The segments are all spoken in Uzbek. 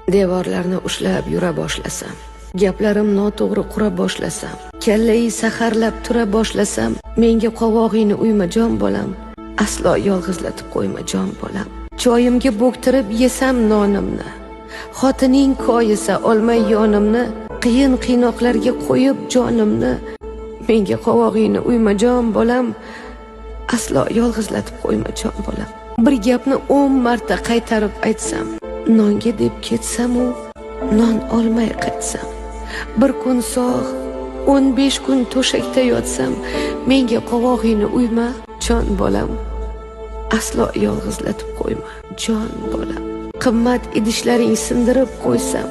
Devorlarni ushlab yura boshlasam, gaplarim noto'g'ri qura boshlasam, kallai saharlab tura boshlasam, menga qovog'ingni uyma jon bolam, aslo yolg'izlatib qo'yma jon bolam. Choyimga bo'ktirib yesam nonimni, xotining koyisa olmay yonimni, qiyin qiynoqlarga qo'yib jonimni, menga qovog'ingni uyma jon bolam, aslo yolg'izlatib qo'yma jon bolam. Bir gapni 10 marta qaytarib aytsam, nonga deb ketsam u non olmay qaytsam, bir kun sog' 15 kun to'shakda yotsam, menga qovog'ingni uyma jon bolam, aslo yolg'izlatib qo'yma jon bolam. Qimmat idishlaring sindirib qo'ysam,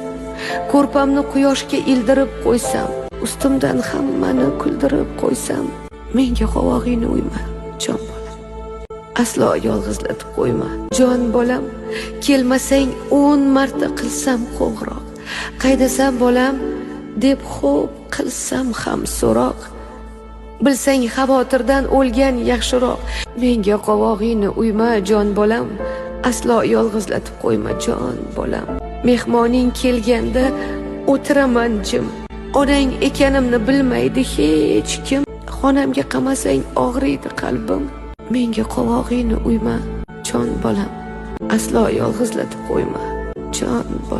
ko'rpamni quyoshga ildirib qo'ysam, ustimdan hammani kuldirib qo'ysam, menga qovog'ingni uyma jon bolam, aslo yolg'izlatib qo'yma jon bolam. Kelmasang 10 marta qilsam qo'ng'iroq, qaydasam bolam deb xo'p qilsam ham so'roq, bilsang xavotirdan o'lgan yaxshiroq, menga qovog'ingni uyma jon bolam, aslo yolg'izlatib qo'yma jon bolam. Mehmoning kelganda o'tiraman jim, onang ekanimni bilmaydi hech kim, xonamga qamasang og'riydi qalbim, menga qovog'ingni uyma jon bolam, aslo yolg'izlatib qo'yma jon bolam.